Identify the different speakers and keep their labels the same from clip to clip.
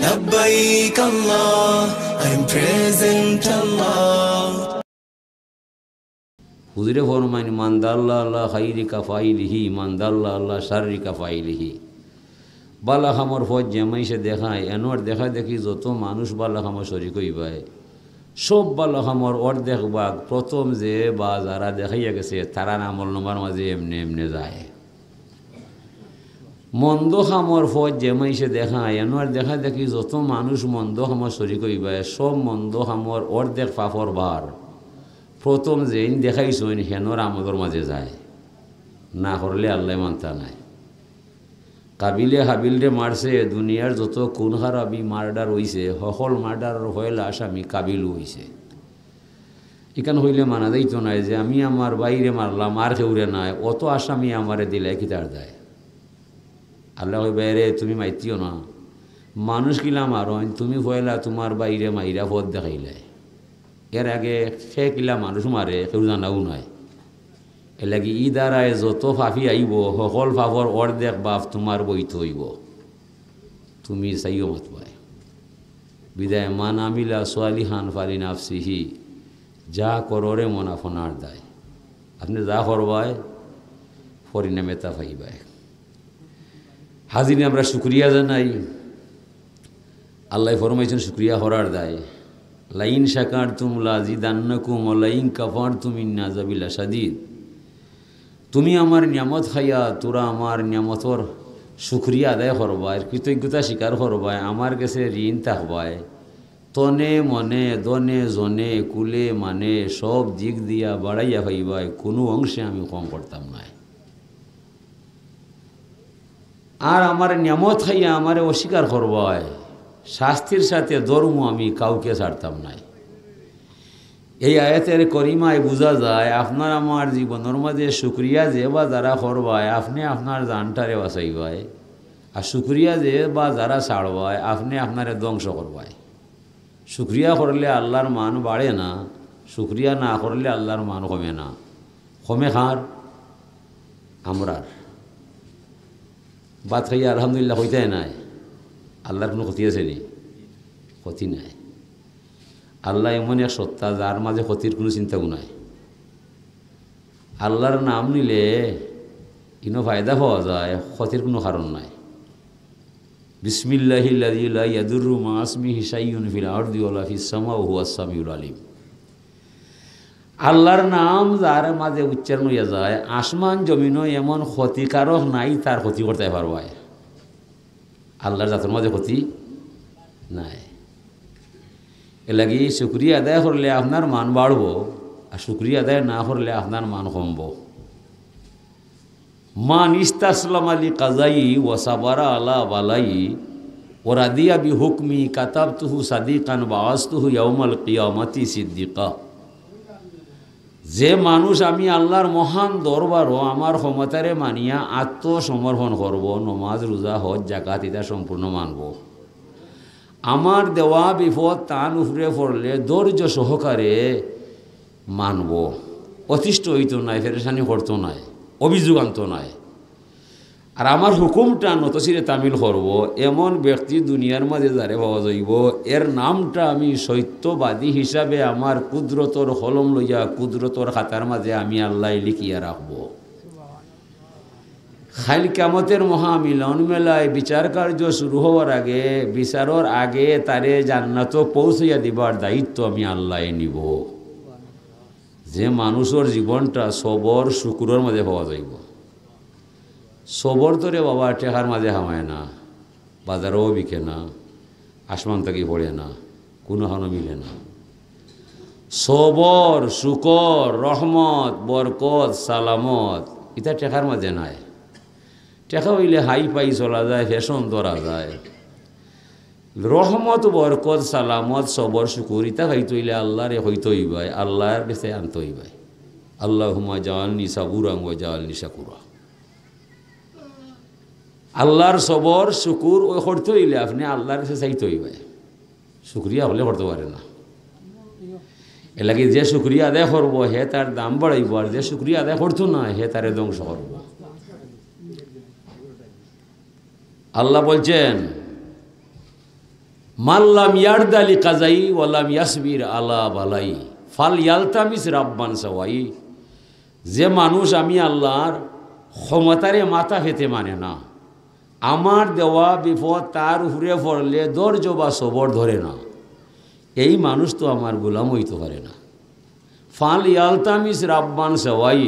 Speaker 1: Labbaik Allah, I'm present Allah.
Speaker 2: হুজুরে ফরমাইন মানদাল্লাহ আল্লাহ খাইরি কাফাইলিহি মানদাল্লাহ আল্লাহ শাররি কাফাইলিহি। বালা খামর ফজ জামাইসে দেখায় এনোর দেখা দেখি যত মানুষ বালা খামর শরিক হইবায় সব বালা খামর অর্ধেক ভাগ প্রথম যে বা যারা দেখাইয়া গেছে তারা আমল নম্বর মাঝে এমনি এমনি যায়। মন্দ খামর ফজ জামাইসে দেখায় এনোর দেখা দেখি যত মানুষ মন্দ খামর শরিক হইবায় সব মন্দ খামর অর্ধেক ফাফর ভার প্রথম যেইন দেখাইছেন হেনর আমলের মাঝে যায়, না করলে আল্লাহ মানতা নাই। কাবিলে হাবিলরে মারছে, দুনিয়ার যত খুন খারাপি মার্ডার হইছে সকল মার্ডারের হইল আসামি কাবিলও হইছে। এখান হইলে মানা যাইত নাই যে আমি আমার বাইরে মারলাম আর কেউরে নাই, অত আসামি আমারে দিলে কিতার দেয়। আল্লাহ কই বাইরে তুমি মাইতিও না, মানুষ কিলা মারন তুমি হইলা তোমার বাইরে মাইরা পথ দেখাইলে। এর আগে সে কিলা মানুষ মারে কেউ জানাও নাই। এর লাগে ই দ্বারায় যত ফাফি আইব সকল ফাফর অর্ধেক বাপ তোমার বইত হইব, তুমি চাইও মত পায়। বিদায় মান আমিলা সোয়ালিহান ফালি নাফসিহি, যা কররে মনাফনার দায়। আপনি যা করবায় পরিণামে তা পাইবায়। হাজির আমরা শুক্রিয়া জানাই। আল্লাহ ফরমাইছেন শুক্রিয়া করার দায়। লাইন শাকারতুম লাযিদান্নাকুম ওয়া লাইন কাফারতুম ইন্না আযাবি লাশাদীদ। তুমি আমার নিয়ামত খাইয়া তোরা আমার নিয়ামতর শুক্রিয়া আদায় করবায়, কৃতজ্ঞতা স্বীকার করবায়, আমার কাছে ঋণ থাকবায়, তনে মনে দনে জনে কুলে মানে সব দিক দিয়া বাড়াইয়া খাইবায়, কোনো অংশে আমি কম করতাম না। আর আমার নিয়ামত খাইয়া আমারে অস্বীকার করবায়, শাস্তির সাথে ধর্ম আমি কাউকে ছাড়তাম নাই। এই আয়াতের করিমায় বোঝা যায় আপনার আমার জীবনের মাঝে শুক্রিয়া যে বা যারা করবায় আপনি আপনার জানটারে বাঁচাইবায়, আর শুক্রিয়া যে বা যারা ছাড়বায় আপনি আপনারে ধ্বংস করবায়। শুক্রিয়া করলে আল্লাহর মান বাড়ে না, শুক্রিয়া না করলে আল্লাহর মান কমে না। কমে খার আমরার বাদ খাইয়া আলহামদুলিল্লাহ হইতে নাই, আল্লাহর কোনো ক্ষতি আছে নি? ক্ষতি নাই। আল্লাহ এমন এক সত্তা যার মাঝে ক্ষতির কোনো চিন্তাও নাই। আল্লাহর নাম নিলে ইনো ফায়দা পাওয়া যায়, ক্ষতির কোনো কারণ নাই। বিসমিল্লাহিল্লাযী লা ইয়াদুররু মা ইসমিহি শাইউন ফিল আরদি ওয়ালা ফিস সামাই ওয়া হুয়াস সামিউল আলিম। আল্লাহর নাম যার মাঝে উচ্চারণ হইয়া যায়, আসমান জমিনও এমন ক্ষতিকারক নাই তার ক্ষতি করতে পারবায়। আল্লাহর জাতের মাঝে ক্ষতি নাই। এ লাগি শুক্রিয়া আদায় করলে আপনার মান বাড়ব, আর শুক্রিয়া আদায় না করলে আপনার মান কমব। মান ইস্তাসলাম আলী কাজাই ওয়া সাবারা আলা বালাই ও রাদিয়া বি হুকমি কাতাবতুহু সাদিকান বাআসতুহু ইয়াউমাল কিয়ামাতি সিদ্দিকা। যে মানুষ আমি আল্লাহর মহান দরবারও আমার ক্ষমতারে মানিয়া আত্মসমর্পণ করব, নমাজ রোজা হজ জাকাত এটা সম্পূর্ণ মানব, আমার দেওয়া বিপদ তান উফরে পড়লে ধৈর্য সহকারে মানব, অতিষ্ঠ হইত নাই, ফেরেশানি করতো নাই, অভিযোগ আনত নাই, আর আমার হুকুমটা নতশিরে তামিল করব, এমন ব্যক্তি দুনিয়ার মাঝে যারে পাওয়া যাইব, এর নামটা আমি সত্যবাদী হিসাবে আমার কুদরতর কলম লইয়া কুদরতর খাতার মাঝে আমি আল্লাহ লিখিয়া রাখব। খাইল কিয়ামতের মহামিলন মেলায় বিচার কার্য শুরু হওয়ার আগে, বিচারের আগে তারে জান্নাত পৌঁছাইয়া দিবার দায়িত্ব আমি আল্লাহ নিব। যে মানুষের জীবনটা সবর শুকুরের মাঝে পাওয়া যাইব। সবর তোরে বাবা টেকার মাঝে হামায় না, বাজারেও বিকে না, আসমান থেকে পড়ে না, কোনো হানো মিলে না। সবর শুকর রহমত বরকত সালামত এটা টেকার মাঝে নাই। টেকা হইলে হাই পাই চলা যায়, ফ্যাশন ধরা যায়। রহমত বরকত সালামত সবর শুকুর ইতা হইতে হইলে আল্লাহরে হইতে হইবাই, আল্লাহর কাছে আনতে হইবাই। আল্লাহুম্মা জাআলনি সাবুরান ওয়া জাআলনি শাকুরা। আল্লাহর সবর শুকুর ওই করতে হইলে আপনি আল্লাহর কাছে চাইতে হইবাই, শুক্রিয়া হলে করতে পারে না। এর লাগে যে শুক্রিয়া আদায় করবো হে তার দাম বাড়াইব, আর যে শুক্রিয়া আদায় করতো না হে তারে ধ্বংস করব। আল্লাহ বলছেন মাল্লাম ইয়ারদালি কাজাই ওয়ালাম ইয়াসবির আলা বালাই ফাল ইয়ালতামিস রাব্বান সাওয়াই। যে মানুষ আমি আল্লাহর ক্ষমতারে মাথা পেতে মানে না, আমার দেওয়া বিপদ তার উপরে পড়লে ধৈর্য বা সবর ধরে না, এই মানুষ তো আমার গোলাম হইতে পারে না। ফাল ইয়ালতামিস রাব্বান সাওয়াই,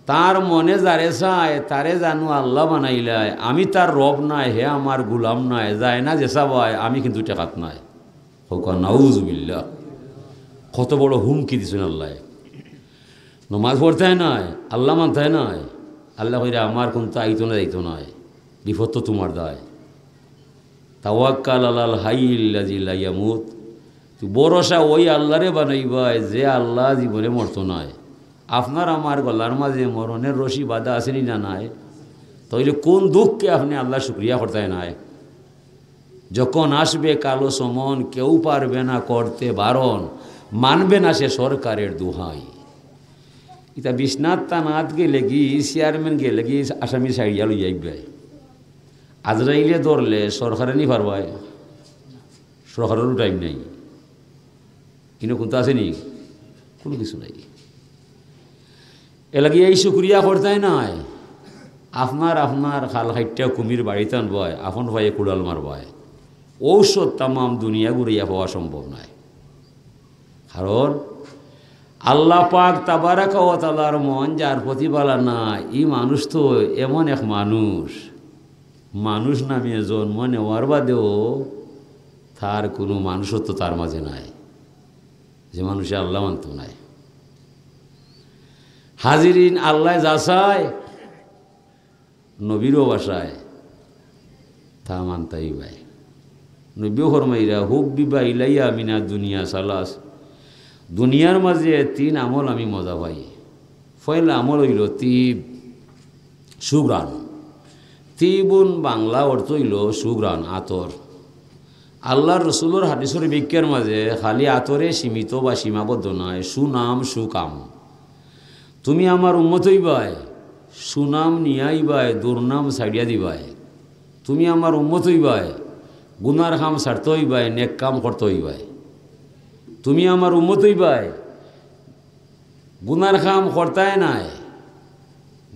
Speaker 2: তার মনে যারে চায় তারে জানু আল্লাহ বানাইলায়, আমি তার রব নাই, হে আমার গুলাম নাই, যায় না যেসা ভাই আমি কিন্তু টেকাত নাই। হোক নাউজুবিল্লাহ, কত বড় হুমকি দিছেন আল্লাহ। নমাজ পড়তে নাই, আল্লাহ মানতে নাই, আল্লাহ কইরা আমার কোনটা আইতো না যাইতো নয়, বিপদ তো তোমার দায়। তাওয়াক্কাল আলাল হাইয়িল্লাযী লা ইয়ামুত, তুই ভরসা ওই আল্লাহরে বানাইবাই যে আল্লাহ জীবনে মরতো নয়। আপনার আমার গলার মাঝে মরণের রশি বাঁধা আসেনি না নাই, তাইলে কোন দুঃখকে আপনি আল্লাহ শুকরিয়া করতে নাই? যখন আসবে কালো সমন, কেউ পারবে না করতে বারণ, মানবে না সে সরকারের দোহাই। এটা বিশ্বনাথ তানাত গেলে কি চেয়ারম্যান গেলে কি আসামি সাইডিয়া লই যাইবে, আজরাইলে ধরলে সরকারে নি পারবাই, সরকারেরও টাইম নেই, কিন্তু কোনটা আসেনি, কোনো কিছু নাই। এলাকি এই শুক্রিয়া করতে নাই। আপনার খাল খাইটা কুমির বাড়িতে আনবায়, আপন ভাইয়ে কুড়াল মারবায়, ঔষধ তামাম দুনিয়া ঘুরিয়া পাওয়া সম্ভব নয়। কারণ আল্লাহ পাক তাবারাকা ওয়া তাআলার মন যার প্রতি বালা না, এই মানুষ তো এমন এক মানুষ নামিয়ে জন্ম নেওয়ার বাদেও তার কোনো মানুষত্ব তার মাঝে নাই, যে মানুষে আল্লাহ মানত নাই। হাজিরিন, আল্লাহ যাচায় নবীরও বাসায় তা মানতাই ভাই। নবীও ফরমাইরা হুব বিবা ইলাইয়া মিনা দুনিয়া সালাস, দুনিয়ার মাঝে 3 আমল আমি মজা পাই। পয়লা আমল হইল তিব, সুগ্রাণ। তিবুন বাংলা অর্থ হইল সুগ্রাণ, আতর। আল্লাহর রসুলের হাদিসের বিজ্ঞার মাঝে খালি আতরে সীমিত বা সীমাবদ্ধ নয়, সুনাম সুকাম। তুমি আমার উম্মত হইবাই, সুনাম নিয়াইবাই, দুর্নাম ছাড়িয়া দিবাই। তুমি আমার উম্মত হইবাই, গুনার কাম ছাড়তে হইবাই, নেক কাম করতে হইবাই। তুমি আমার উম্মত হইবাই, গুনার কাম করতাই নাই,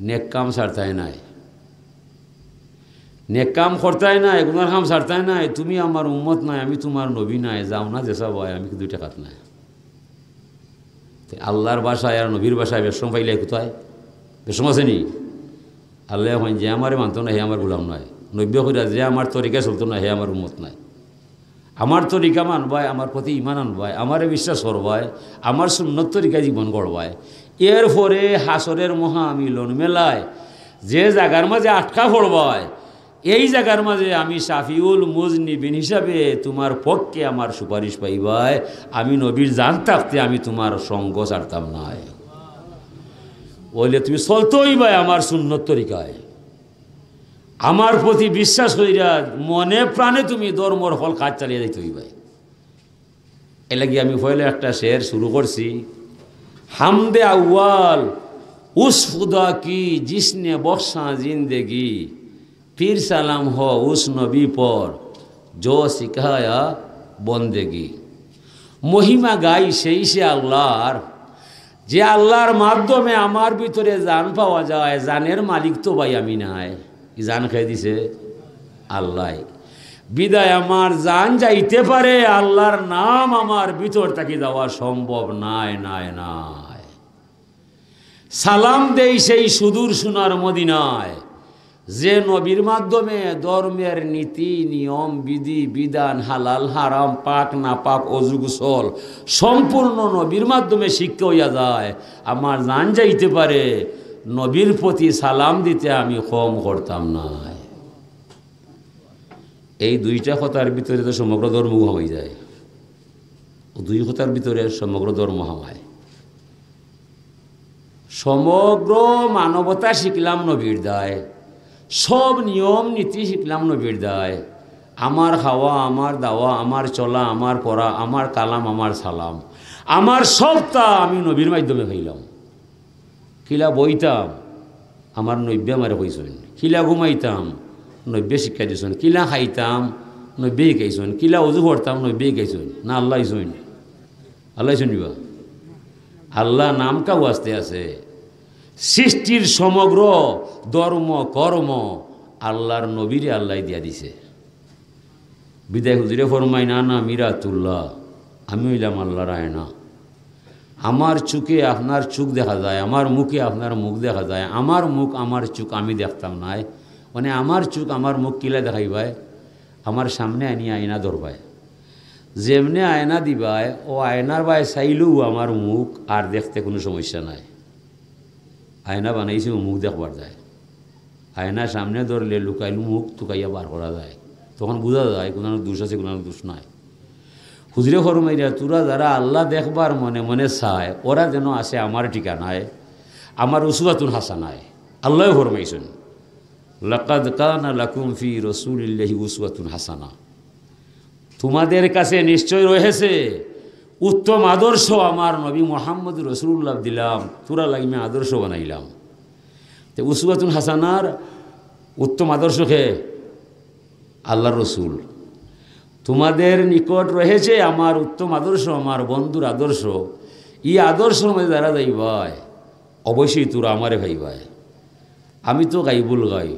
Speaker 2: নেক কাম ছাড়তাই নাই, নেক কাম করতাই নাই, গুনার কাম ছাড়তাই নাই। তুমি আমার উম্মত নাই, আমি তোমার নবী নাই, যাও না যেসা ভাই আমি কিন্তু 2 টাকাত নাই। আল্লাহর বাসায় আর নবীর বাসায় বেশম পাইলে কোথায় বেশম আসেনি? আল্লাহ হয় যে আমারে মানত না হে আমার গোলাম নয়, নব্য কইরা যে আমার তরিকা চলতো না হে আমার উম্মত নাই। আমার তরিকা মানবায়, আমার প্রতি ইমান আনবায়, আমারে বিশ্বাস করবায়, আমার সুন্নত তরিকায় জীবন গড়বায়। এরপরে হাসরের মহা মিলন মেলায় যে জায়গার মাঝে আটকা পড়বায়, এই জায়গার মাঝে আমি শাফিউল মুজনিবিন হিসাবে তোমার পক্ষে আমার সুপারিশ পাইবায়। আমি নবীর জান থাকতে আমি তোমার সঙ্গ ছাড়তাম না, বলে তুমি চলতে হইবাই আমার সুন্নত তরিকায়। আমার প্রতি বিশ্বাস হইরা মনে প্রাণে তুমি ধর্মর ফল কাজ চালিয়ে যাইতে হইবাই। এ লাগি আমি পয়লা একটা শের শুরু করছি, হামদে আউয়াল উস খুদা কি জিসনে বখশা জিন্দেগি, फिर सलाम हो उस नबी पर जो सिखाया बंदेगी। মহিমা গাই সেই সে আল্লাহর, যে আল্লাহর মাধ্যমে আমার ভিতরে জান পাওয়া যায়। জানের মালিক তো ভাই আমি নাই, জান খাই দিছে আল্লাহ। বিদায় আমার জান যাইতে পারে, আল্লাহর নাম আমার ভিতর থেকে যাওয়া সম্ভব নাই নাই নাই। সালাম দেই সেই সুদূর সোনার মদিনায়, যে নবীর মাধ্যমে ধর্মের নীতি নিয়ম বিধি বিধান হালাল হারাম পাক না পাক অজু গোসল সম্পূর্ণ নবীর মাধ্যমে শিক্ষা হইয়া যায়। আমার জান যাইতে পারে, নবীর প্রতি সালাম দিতে আমি কম করতাম না। এই 2টা কথার ভিতরে তো সমগ্র ধর্ম হয়ে যায়, 2 কথার ভিতরে সমগ্র ধর্ম হামায়। সমগ্র মানবতা শিখলাম নবীর দায়, সব নিয়ম নীতি শিখলাম নবীর দায়। আমার খাওয়া, আমার দাওয়া, আমার চলা, আমার পড়া, আমার কালাম, আমার সালাম, আমার সবটা আমি নবীর মাধ্যমে খাইলাম। খিলা বইতাম, আমার নব্য আমারে কইছেন। খিলা ঘুমাইতাম, নব্য শিক্ষা দিয়েছেন। কিলা খাইতাম, নব্বই গাইছেন কিলা উজু করতাম নব্বই গাইছেন না আল্লাহ শুন আল্লাহ শুনিবা আল্লাহ নাম কাউ আসতে আছে সৃষ্টির সমগ্র ধর্ম কর্ম আল্লাহর নবীরে আল্লাহ দিয়া দিছে বিদায় হুজুরে ফরমাই না না মিরাতুল্লাহ আমি হইলাম আল্লাহর আয়না আমার চোখে আপনার চোখ দেখা যায় আমার মুখে আপনার মুখ দেখা যায় আমার মুখ আমার চোখ আমি দেখতাম নাই মানে আমার চোখ আমার মুখ কিলা দেখাইবায় আমার সামনে আনি আয়না ধরবায় যেমনে আয়না দিবায় ও আয়নার বায় চাইলেও আমার মুখ আর দেখতে কোনো সমস্যা নাই আয়না বানাইছে মুখ দেখবার যায় আয়না সামনে ধরলে লুকাইল মুখ টুকাইয়া বার করা যায় তখন বোঝা যায় কোনো দোষ আছে কোনো দোষ নাই হুজুরে ফরমাইরা তোরা যারা আল্লাহ দেখবার মনে মনে চায় ওরা যেন আসে আমার ঠিকানায় আমার উসওয়াতুন হাসানায় আল্লাহ ফরমাইছেন লাকাদ কানা লাকুম ফি রাসূলিল্লাহি উসওয়াতুন হাসানা তোমাদের কাছে নিশ্চয় রয়েছে উত্তম আদর্শ আমার নবী মুহাম্মদ রাসূলুল্লাহ দিলাম তোরা লাগিমে আদর্শ বানাইলাম তো উসওয়াতুন হাসানার উত্তম আদর্শকে আল্লাহর রসুল তোমাদের নিকট রয়েছে আমার উত্তম আদর্শ আমার বন্ধুর আদর্শ এই আদর্শের মধ্যে যারা যাইবায় অবশ্যই তোরা আমারে ভাইবায় আমি তো গাইবুল গাই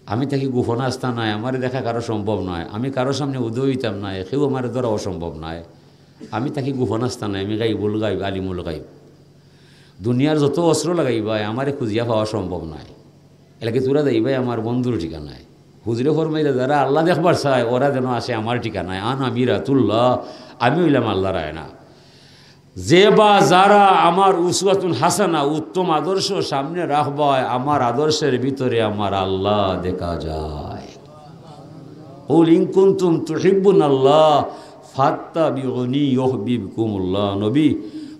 Speaker 2: আমি থাকি গোপন আস্থা নাই আমার দেখা কারো সম্ভব নয় আমি কারো সামনে উদয় হইতাম নাই কেউ আমার দ্বারা অসম্ভব নয় আমি থাকি গোপন আস্থা নাই আমি গাইবুল গাইব আলিমুল গাইব দুনিয়ার যত অস্ত্র লাগাইবায় আমারে খুঁজিয়া পাওয়া সম্ভব নয় এলাকে তোরা যাইবাই আমার বন্ধুর ঠিকানায় হুজুরে ফরমাইলে যারা আল্লাহ দেখবার চায় ওরা যেন আসে আমার ঠিকানায় আনা মিরাতুল্লাহ আমি হইলাম আল্লাহর আয়না যে বা যারা আমার উসওয়াতুন হাসানা উত্তম আদর্শ সামনে রাখবায় আমার আদর্শের ভিতরে আমার আল্লাহ দেখা যায় কুল ইন কুনতুম তুহিব্বুনাল্লাহ ফাত্তাবিউনি ইউহিব্বুকুমুল্লাহ নবী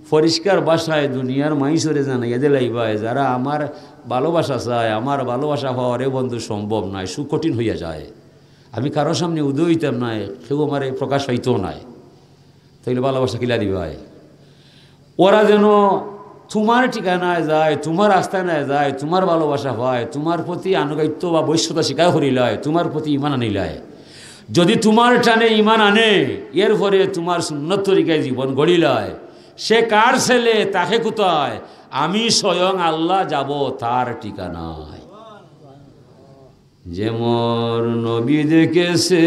Speaker 2: পরিষ্কার ভাষায় দুনিয়ার মাইসরে জানাইয়া দিলাইবায় যারা আমার ভালোবাসা চায় আমার ভালোবাসা হওয়ারে বন্ধু সম্ভব নয় সুকঠিন হইয়া যায় আমি কারো সামনে উদয় হইতাম নাই কেউ আমার প্রকাশ হইতো নাই তাইলে ভালোবাসা কিলা দিবায় ওরা যেন তোমার ঠিকানায় যায় তোমার আস্থানায় যায় তোমার ভালোবাসা হয় তোমার প্রতি আনুগত্য বা বৈশ্যতা স্বীকার করিলায় তোমার প্রতি ইমান আনিলায় যদি তোমার টানে ইমান আনে এর পরে তোমার সুন্নত তরিকায় জীবন গড়িলায় সে কার ছেলে তাকে কোথায় আমি স্বয়ং আল্লাহ যাব তার ঠিকানায় যেমন নবী দেখেছে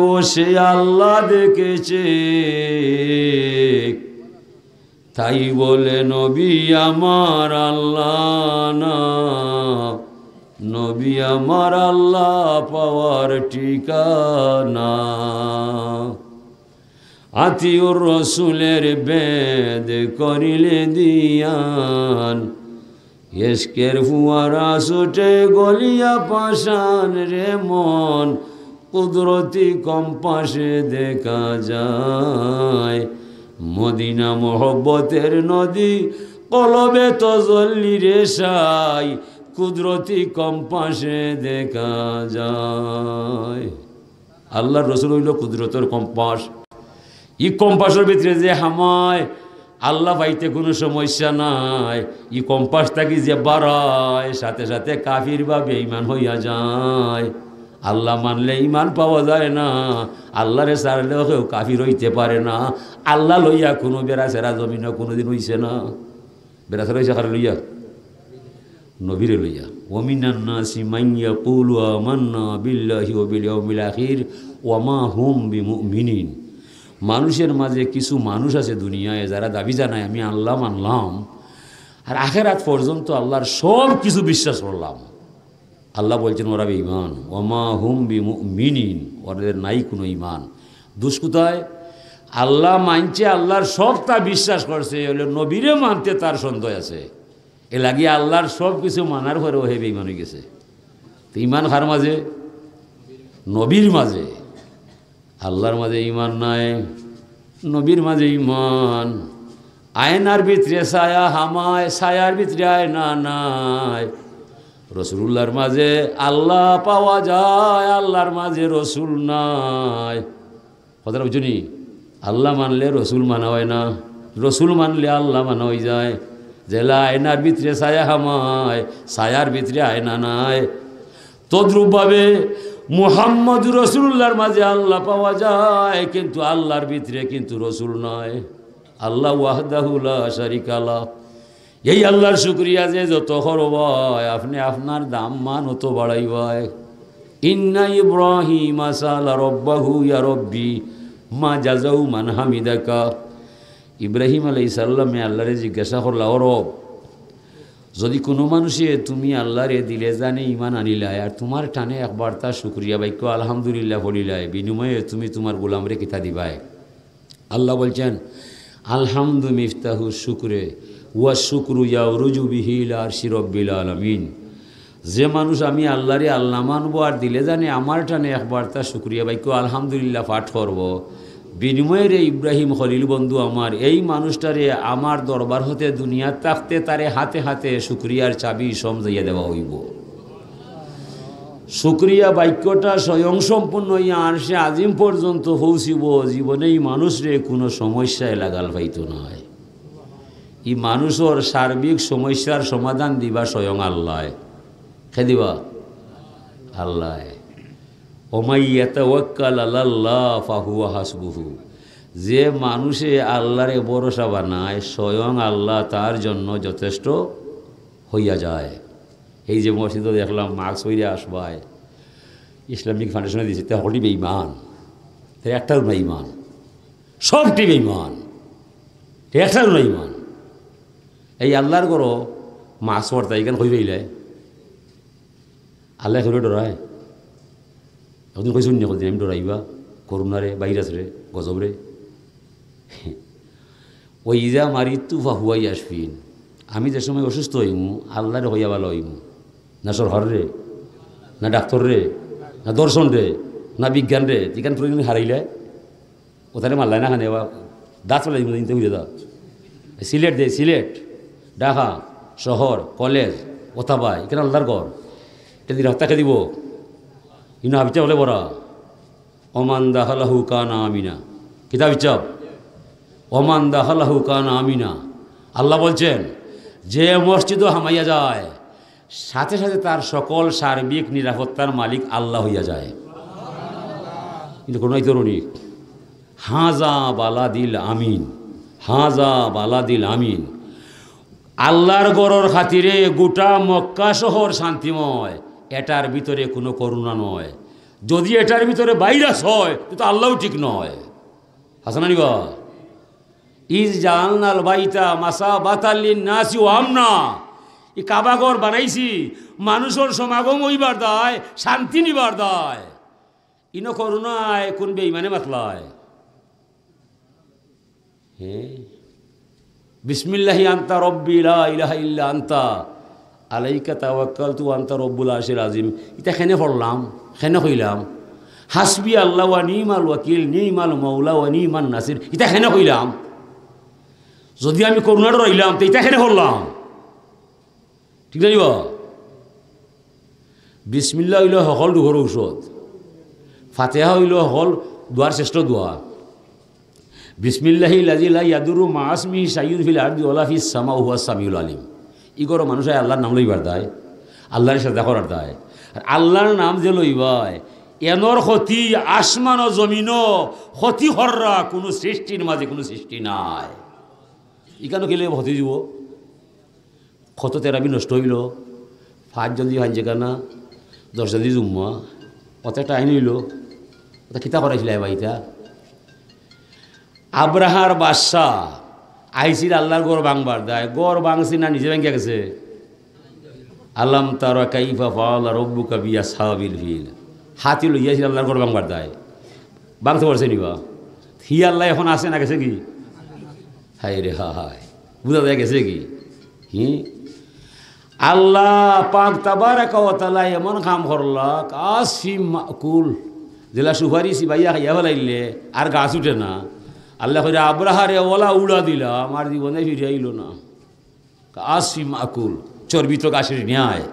Speaker 2: ও সে আল্লাহ দেখেছে তাই বলে নবী আমার আল্লাহ না নবী আমার আল্লাহ পাওয়ার ঠিকানা আতিউর রসুলের বেদ করিলে দিয়ান এসকের ফুয়ারা ছুটে গলিয়া পাশান রে মন কুদরতি কম্পাসে দেখা যায় মদিনা মোহব্বতের নদী কলবে তজল্লি রে সাই কুদরতি কম্পাসে দেখা যায় আল্লাহর রসুল হইল কুদরতের কম্পাস ই কম্পাসের ভিতরে যে হামায় আল্লাহ পাইতে কোনো সমস্যা নাই ই কম্পাসটাকে যে বাড়ায় সাথে সাথে কাফির বা বেঈমান হইয়া যায় আল্লাহ মানলে ইমান পাওয়া যায় না আল্লাহরে ছাড়লেও কেউ কাফির হইতে পারে না আল্লাহ লইয়া কোনো বেড়াছেরা জমিনে কোনোদিন হইছে না বেড়াছেরা হইছে কারে লইয়া নবীরে লইয়া ওমিনান নাসি মান ইয়াকুলু আমান্না বিল্লাহি ওয়া বিল ইয়াউমিল আখির ওয়া মা হুম বিমুমিনিন মানুষের মাঝে কিছু মানুষ আছে দুনিয়ায় যারা দাবি জানায় আমি আল্লাহ মানলাম আর আখেরাত পর্যন্ত আল্লাহর সব কিছু বিশ্বাস করলাম আল্লাহ বলছেন ওরা বেঈমান ওমা হুম বিমুমিনিন ওদের নাই কোনো ইমান দুষ্কৃতায় আল্লাহ মানছে আল্লাহর সব তা বিশ্বাস করছে হলে নবীরে মানতে তার সন্দেহ আছে এ লাগিয়ে আল্লাহর সব কিছু মানার পরেও হে বেঈমান হয়ে গেছে তো ইমান কার মাঝে নবীর মাঝে আল্লাহর মাঝে ইমান নাই নবীর মাঝে ইমান আয়নার ভিতরে ছায়া হামায় ছায়ার ভিতরে আয়না নাই রসুল্লাহর মাঝে আল্লাহ পাওয়া যায় আল্লাহর মাঝে রসুল নাই কথাটা বুঝুনি আল্লাহ মানলে রসুল মানা হয় না রসুল মানলে আল্লাহ মানা হয়ে যায় জেলা আয়নার ভিতরে ছায়া হামায় ছায়ার ভিতরে আয়না নাই তদ্রূপভাবে মুহাম্মদ রসুল্লাহর মাঝে আল্লাহ পাওয়া যায়, কিন্তু আল্লাহর ভিতরে কিন্তু রসুল নয়। আল্লাহ ওয়াহদাহু লা শারিকা লাহ। এই আল্লাহর শুকরিয়া যে যত করবায় আপনি আপনার দাম মান অত বাড়াইবায়। ইন্না ইব্রাহিম সালা রব্বাহু ইয়া রব্বি মা জাযাউ মান হামিদাকা। ইব্রাহিম আলাইহিস সালামে আল্লাহরে জিজ্ঞাসা করলা, ও রব, যদি কোনো মানুষে তুমি আল্লাহরে দিলে জানে ইমান আনিলায় আর তোমার টানে একবার তার শুকরিয়া বাক্য আলহামদুলিল্লাহ বলিলায়, বিনিময়ে তুমি তোমার গোলামরে কিতা দিবায়? আল্লাহ বলছেন, আলহামদু মিফতাহু শুকরে ওয়া শুকরু ইয়াউরুজু বিহি ইলা আরশি রব্বিল আলামিন। যে মানুষ আমি আল্লাহরে আল্লাহ মানবো আর দিলে জানে আমার টানে একবার তার শুকরিয়া বাক্য আলহামদুলিল্লাহ পাঠ করব, বিনিময়ে রে ইব্রাহিম খলিল বন্ধু আমার, এই মানুষটারে আমার দরবার হতে দুনিয়ার থাকতে তারে হাতে হাতে শুকরিয়ার চাবি সমঝাইয়া দেওয়া হইব। শুকরিয়া বাক্যটা স্বয়ং সম্পূর্ণ ইয়া আরশে আজিম পর্যন্ত পৌঁছিব, জীবনেই মানুষরে কোনো সমস্যায় লাগাল পাইত নয়। এই মানুষের সার্বিক সমস্যার সমাধান দিবা স্বয়ং আল্লাহ। খে দিবা আল্লাহ। ওমাই ইয়াতাওয়াক্কাল আলাল্লাহ ফাহুয়া হাসবুহু। যে মানুষে আল্লাহরে ভরসা বানায় স্বয়ং আল্লাহ তার জন্য যথেষ্ট হইয়া যায়। এই যে মসজিদে দেখলাম মাস্ক হইয়া আসবায়, ইসলামিক ফাউন্ডেশনে দিয়েছে, তা হটি বেঈমান, তাই একটাও না ইমান, সবটি বেঈমান, একটাও না ইমান। এই আল্লাহর করো মাস্ক পড়তা এখানে হই বেইলে আল্লাহ করে ডরায়। একদিন কইসুন না কদিন আমি ডরাইবা করুণারে ভাইরাস রে গজব রে। ওই ইজা মারি তুফা হুয়াই আসফিন। আমি যে সময় অসুস্থ হইমু আল্লাহরে হইয়া ভালো হইমু, না সরহর রে, না ডাক্তার রে, না দর্শন রে, না বিজ্ঞান রে। বিজ্ঞান প্রয়োজন হারাইলে ওখানে মারলাই না খানে দাঁত চলে দিতে বুঝে দা। সিলেট দে, সিলেট, ঢাকা শহর, কলেজ, ওথাবা এখানে আল্লাহর ঘর। এটা দিন হত্যাকে দিব ইনা হাবিচা বলে বরা ওমান দাহালাহু কানা আমিনা। কিতাব হিচাব ওমান দাহালাহু কানা আমিনা। আল্লাহ বলছেন যে মসজিদও হামাইয়া যায় সাথে সাথে তার সকল সার্বিক নিরাপত্তার মালিক আল্লাহ হইয়া যায়। কিন্তু কোনো তরুণী হাজা বালাদিল আমিন, হাজা বালাদিল আমিন। আল্লাহর গরর খাতিরে গোটা মক্কা শহর শান্তিময়, এটার ভিতরে কোনো করুণা নয়। যদি এটার ভিতরে ভাইরাস হয় তো আল্লাহও ঠিক নয়। হাসান আনিবা ইজ জালনাল বাইতা মাসা বাতাল্লিন নাসি ও আমনা। এই কাবাগর বানাইছি মানুষের সমাগম হইবার দায়, শান্তি নিবার দায়। ইনো করুণায় কোন বেঈমানে মাতলায়। হ্যাঁ, বিসমিল্লাহি আনতা রব্বি লা ইলাহা ইল্লা আনতা আলাইকা তাওয়াক্কালতু আনতা রব্বুল আরশিল আযীম। এটা কেনে পড়লাম, কেনে কইলাম? হাসবি আল্লাহ ওয়া নিমাল ওয়াকিল নিমাল মাওলা ওয়া নিমান নাসির। এটা কেনে কইলাম? যদি আমি করুণাটা রইলাম তো এটা কেনে পড়লাম? ঠিক না? বিসমিল্লাহ হইল সকল দুঃখর ঔষধ, ফাতিহা হইল সকল দোয়ার শ্রেষ্ঠ দোয়া। বিসমিল্লাহি লাযী লা ইয়াদুরু মা ইসমিহি শাইউন ফিল আরদি ওয়ালা ফিস সামা ওয়া হুয়াস সামিউল আলিম। ইগর মানুষে আল্লাহর নাম লইবার দায়, আল্লাহর সাথে করার দায়। আর আল্লাহর নাম যে লইবায় এনর ক্ষতি আসমান ও জমিন ক্ষতি হররা কোনো সৃষ্টির মাঝে কোনো সৃষ্টি নাই। ইকানো গেলে ক্ষতি দিব ক্ষত তেরাবি নষ্ট হইল, 5 জন দিয়ে হাঞ্জে কানা 10 জন দিয়ে জুম্মা অত একটা আইন হইল। ওটা কিতা করাইছিল ভাইটা? আব্রাহার বাদশাহ আইসির আল্লাহর গড় ভাঙবার দায়, গড় ভাঙছি না নিজে ভেঙে গেছে। আলাম তারা কাইফা ফাআলা রাব্বুকা বিআসহাবিল ফিল। হাতি লইয়াছিল আল্লাহর গড় ভাঙবার দায়, ভাঙতে পারছে নিবা? হি আল্লাহ এখন আছে না গেছে কি? হাই রে হায়, বুঝা যায় গেছে কি? আল্লাহ পাক তাবারাকা ওয়া তাআলা এমন কাম করলাক আসফিম মাকুল, যেলা সুপারি সিবাইয়া খাইয়া ফেলাইলে আর গাছ উঠে না। আল্লাহ কইরা আব্রাহারে ওলা উড়া দিলা, আমার জীবনে ফিরে আইল না। আসফিম মাকুল, চর্বিত গাছের ন্যায়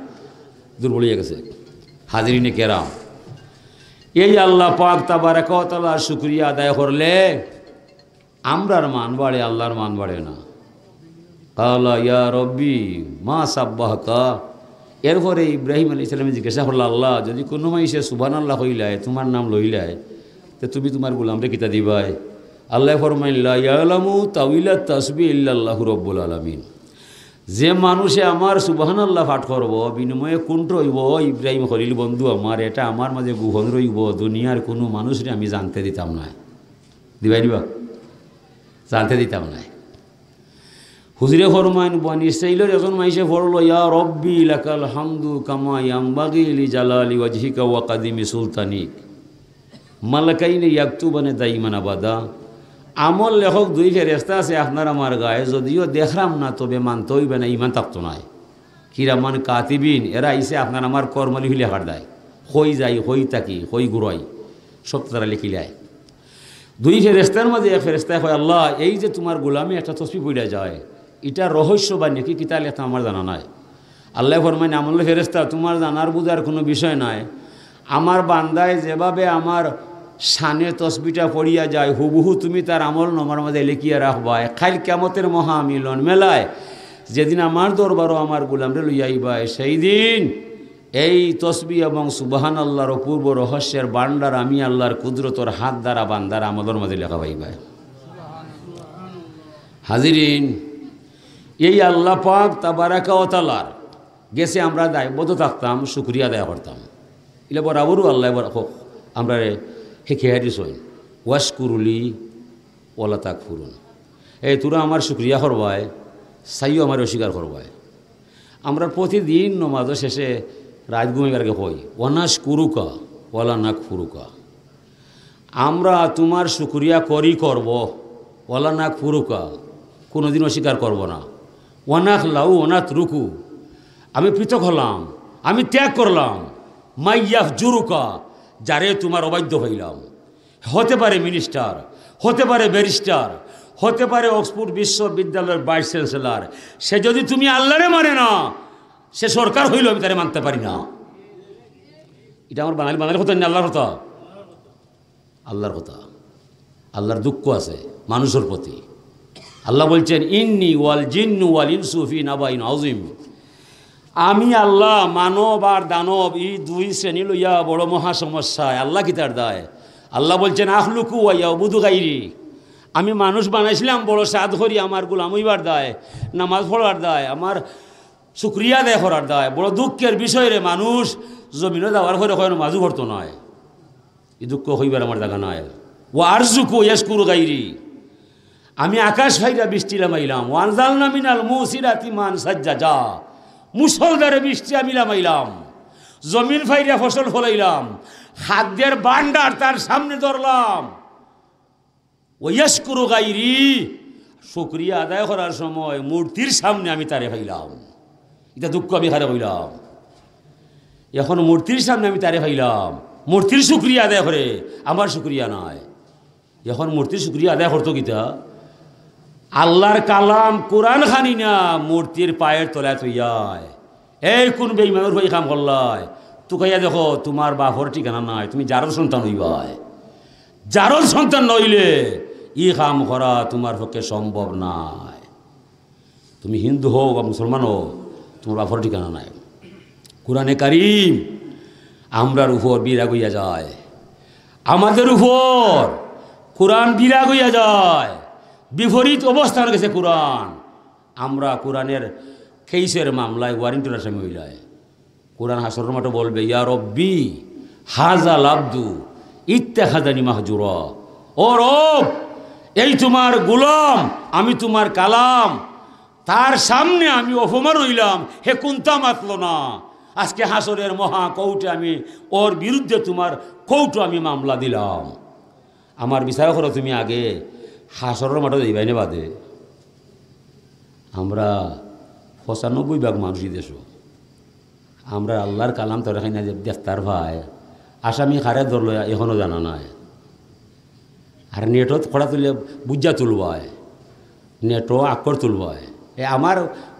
Speaker 2: দুর্বল হয়ে গেছে। হাজিরিনে কেরাম, এই আল্লাহ পাক তাবারাকা ওয়া তাআলার শুকরিয়া আদায় করলে আমরার মান বাড়ে, আল্লাহর মান বাড়ে না। কালা ইয়া রব্বি মা সাব্বাহকা। এরপরে ইব্রাহিম আলাইহিস সালামে জিজ্ঞাসা করল, আল্লাহ যদি কোনো মাইসে সুবহানাল্লাহ কইলায়, তোমার নাম লইলায়, তো তুমি তোমার গোলামরে কিতা দিবাই? আল্লাহ ফরমাইন, লা ইয়ালামু তাউইলাত তাসবিহ ইল্লাল্লাহু রাব্বুল আলামিন। যে মানুষে আমার সুবহানাল্লাহ পাঠ করব, বিনিময়ে কোনটা হইব, ইব্রাহিম খলিল বন্ধু আমার, এটা আমার মাঝে গোপন রইব, দুনিয়ার কোনো মানুষরে আমি জানতে দিতাম না। দিবাই দিবা? জানতে দিতাম না। হুজুরে ফরমাইন, বনি ইসরাইলের একজন মাইসে পড়ল, ইয়া রব্বি লাকাল হামদু কামা ইয়ামবাগি লিজালালি ওয়াজহিকা ওয়া কাদিমি সুলতানিক মালাকাইনে ইয়াকতুবানে দাইমান আবাদা। আমল লেখক দুই ফেরেস্তা আছে আপনার আমার গায়ে, যদিও দেখলাম না তবে মানতে হইবে না, ইমান থাকতো নয়। কিরামান কাতিবিন, এরা আইসে আপনার আমার কর্মলি লেখার দেয়, হই যাই হই থাকি হই গুড়াই সব তারা লিখিলায়। দুই ফেরেস্তার মাঝে এক ফেরেস্তায় কয়, আল্লাহ এই যে তোমার গোলামে একটা তসবিহ পড়ে যায়, এটা রহস্য বা নাকি কিতা লেখা আমার জানা নাই। আল্লাহ ফরমাইন, আমল ফেরেস্তা তোমার জানার বুঝার কোনো বিষয় নাই। আমার বান্দায় যেভাবে আমার শানে তসবিটা পড়িয়া যায়, হুবহু তুমি তার আমল নমার মাঝে লিখিয়া রাখবা। খাইল কিয়ামতের মহা মিলন মেলায় যেদিন আমার দরবারও আমার গোলামরে লইয়াইবাই, সেই দিন এই তসবিহ এবং সুবহানাল্লাহর অপূর্ব রহস্যের বান্ডার আমি আল্লাহর কুদরতর হাত দ্বারা বান্দার আমলের মাঝে লেখা পাইবাই। হাজিরিন, এই আল্লাহ পাক তাবারাকা ওয়া তাআলার গেছে আমরা দায়বদ্ধ থাকতাম, শুকরিয়া আদায় করতাম। এলে বরাবরও আল্লাহ আমরা হেখে দিছই, ওয়াশকুরুলি ওয়ালা তাকফুরুন। এই তোরা আমার শুকরিয়া করবায়, সাইও আমার অস্বীকার করবায়। আমরা প্রতিদিন নমাজের শেষে রাত ঘুমাইবার আগে কই, ওয়ানাশ কুরুকা ওয়ালা নাক ফুরুকা। আমরা তোমার শুকরিয়া করি করব, ওয়ালা নাক ফুরুকা, কোনোদিন অস্বীকার করব না। ওয়ানাক লাউ ওনাত রুকু, আমি পৃথক হলাম, আমি ত্যাগ করলাম। মাইয়াফ জুরুকা, যারে তোমার অবাধ্য হইলাম। হতে পারে মিনিস্টার, হতে পারে ব্যারিস্টার, হতে পারে অক্সফোর্ড বিশ্ববিদ্যালয়ের ভাইস চ্যান্সেলর, সে যদি তুমি আল্লাহরে মানে না, সে সরকার হইল, আমি তারে মানতে পারি না। এটা আমার বাঙালি কথা না, আল্লাহর কথা। আল্লাহর কথা, আল্লাহর দুঃখ আছে মানুষের প্রতি। আল্লাহ বলছেন, ইন্নি ওয়াল জিন্নু ওয়াল ইনসু ফি নাবাইন আযীম। আমি আল্লাহ, মানব আর দানব এই দুই শ্রেণী লইয়া বড় মহা সমস্যায়। আল্লাহ কি তার দায়? আল্লাহ বলছেন, আখলুকু ওয়া ইয়াবুদু গাইরি। আমি মানুষ বানাইছিলাম বড় সাদ করি, আমার গোলাম হইবার দায়, নামাজ পড়ার দায়, আমার শুকরিয়া আদায় করার দায়। বড় দুঃখের বিষয় রে, মানুষ জমিনে যাওয়ার করে হয় মাঝু করতো নয়, এই দুঃখ হইবার আমার জায়গা নয়। ও আরজুকু ইয়াশকুরু গাইরি। আমি আকাশ ফাইরা বৃষ্টি লামাইলাম, ওয়ানজালনা মিনাল মুসিরাতি মান সাজ্জাজা। মুসলধারে বৃষ্টি আমি লামাইলাম, জমিন ফাইরা ফসল ফলাইলাম, খাদ্যের ভান্ডার তার সামনে ধরলাম। ও ইয়াশকুরু গাইরি, শুকরিয়া আদায় করার সময় মূর্তির সামনে আমি তারে ফাইলাম। এটা দুঃখ আমি হারে হইলাম। এখন মূর্তির সামনে আমি তারে ফাইলাম, মূর্তির শুকরিয়া আদায় করে, আমার শুকরিয়া নয়। এখন মূর্তির শুকরিয়া আদায় করতো কিতা? আল্লাহর কালাম কোরআন খানি না, মূর্তির পায়ের তলায় তুইয়ায়। এই কোন বেঈমানের হয়ে কাম করলাই, তু কইয়া দেখো তোমার বাপর ঠিকানা নাই, তুমি যারও সন্তান হইবাই। যারও সন্তান নইলে ই কাম করা তোমার পক্ষে সম্ভব নাই। তুমি হিন্দু হোক বা মুসলমান হোক, তোমার বাপর ঠিকানা নাই। কোরআনে কারীম আমরার উপর বিরাগ হইয়া যায়, আমাদের উপর কোরআন বিরাগ হইয়া যায়। বিপরীত অবস্থান গেছে কোরআন। আমরা কোরআনের কেসের মামলায় ওয়ারেন্টির আসামি হইলায়। কোরআন হাসরের মাঠে বলবে, ইয়া রব্বি হাজাল আব্দু ইত্তাখাযানি মাহজুরা। ও রব, এই তোমার গোলাম, আমি তোমার কালাম, তার সামনে আমি অপমান হইলাম, হে কুন্তা মাতল না। আজকে হাসরের মহা কৌটে আমি ওর বিরুদ্ধে তোমার কৌটো আমি মামলা দিলাম। আমার বিচার করো তুমি আগে, হাসরের মাঠে যাইবাই না বাদে। আমরা ৯৫% মানুষই দেশ, আমরা আল্লাহর কালাম তো রেখাই না যে দেখতার ভাই আসামি খারে ধরল এখনও জানা নাই। আর নেটত খড়া তুললে বুঝা তুলবায়, নেটও আক্কর তুলবায়। আমার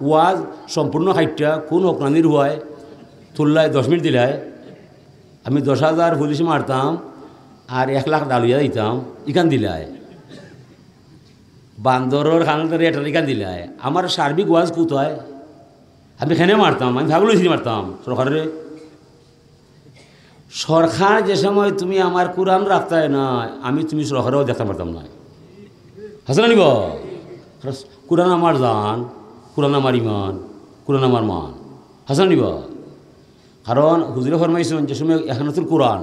Speaker 2: ওয়াজ সম্পূর্ণ খাইটটা কোন অকরানির হয় তুললায় 10 মিনিট দিলায়, আমি 10,000 পুলিশ মারতাম আর 1 লাখ ডালুইয়া দিতাম, ইখান দিলায় বান্দরের খানাতে রেট ইখান দিলায়। আমার সার্বিক ওয়াজ কুত হয়, আমি খেনে মারতাম, আমি ভাগল হয়েছি মারতাম সরকারে। সরকার যে সময় তুমি আমার কোরআন রাখতায় না, আমি তুমি সরকারেও দেখতে পারতাম না। হাসনা নিব, কোরআন আমার জান, কোরআন আমার ইমান, কোরআন আমার মান। হাসনা নিব, কারণ হুজুরে ফরমাইছেন যে সময় এখানে তোর কোরআন,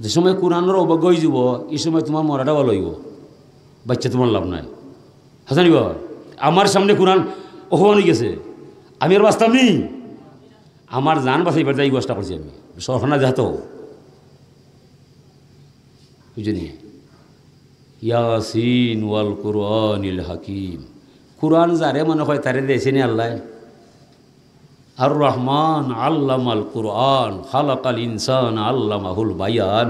Speaker 2: যে সময় কোরআনের অবজ্ঞ হয়ে যাব, এই সময় তোমার মরাটা ভালো হইব, বাচ্চা তোমার লাভ নাই। হাসনা নিব, আমার সামনে কোরআন অপমান হয়ে গেছে, আমি আর বাঁচতাম নি, আমার জান বাঁচাইবার এই ব্যবস্থা করছি আমি। সরখানা যাত বুঝলি, ইয়াসিন ওয়াল কুরআনিল হাকিম, কুরআন যারে মনে হয় তারে দিয়েছেন আল্লাহ। আর রহমান আল্লামাল কুরআন খালাকাল ইনসান আল্লামাহুল বায়ান।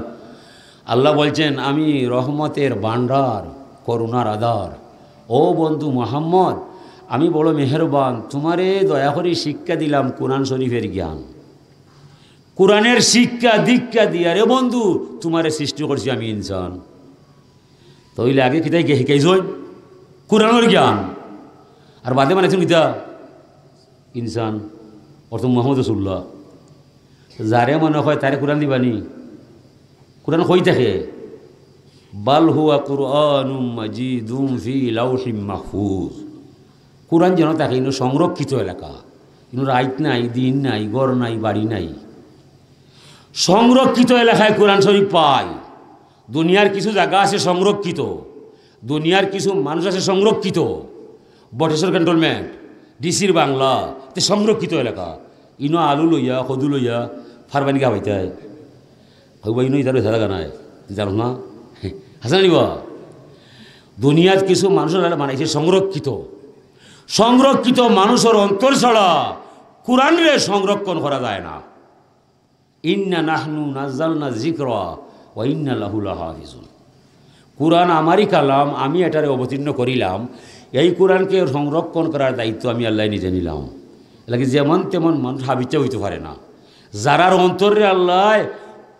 Speaker 2: আল্লাহ বলছেন আমি রহমতের ভান্ডার, করুণার আধার। ও বন্ধু মুহাম্মদ, আমি বড় মেহেরবান, তোমারে দয়া করে শিক্ষা দিলাম কোরআন শরীফের জ্ঞান, কোরআনের শিক্ষা দীক্ষা দিয়া রে বন্ধু তোমারে সৃষ্টি করছি আমি ইনসান। তইলে আগে কিতাই গে শিকাইছই কোরআনের জ্ঞান, আর বাদে মানে কিতা ইনসান অর্থ মোহাম্মদ রাসূলুল্লাহ। যারে মনে হয় তারে কোরআন দিবানি, কোরআন কই থাকে বাল হুয়া কুরআনুম মাজিদুম ফি লাউহিম মাহফুজ। কোরআন যেন থাকে ইনো সংরক্ষিত এলাকা, ইনো রাইত নাই, দিন নাই, ঘর নাই, বাড়ি নাই, সংরক্ষিত এলাকায় কোরআন শরীফ পায়। দুনিয়ার কিছু জায়গা আছে সংরক্ষিত, দুনিয়ার কিছু মানুষ আছে সংরক্ষিত, বটেশ্বর ক্যান্টনমেন্ট, ডিসির বাংলা তে সংরক্ষিত এলাকা। ইনো আলু লইয়া সদু লইয়া ফারবানি গা পাইতে হইবা, ইনো ইতার বেচা জায়গা নাই, জানো না? হাসা নিবা, দুনিয়ার কিছু মানুষের বানাইছে সংরক্ষিত, সংরক্ষিত মানুষের অন্তর ছাড়া কোরআনরে সংরক্ষণ করা যায় না। ইন্না নাহনু নাজ্জালনা যিকরা ওয়া ইন্না লাহু লাহাফিজুন। কোরআন আমারই কালাম, আমি এটারে অবতীর্ণ করিলাম, এই কোরআনকে সংরক্ষণ করার দায়িত্ব আমি আল্লাহ নিজে নিলাম। লাগে যেমন তেমন মানুষ হাবিতে হইতে পারে না। যারার অন্তরে আল্লাহ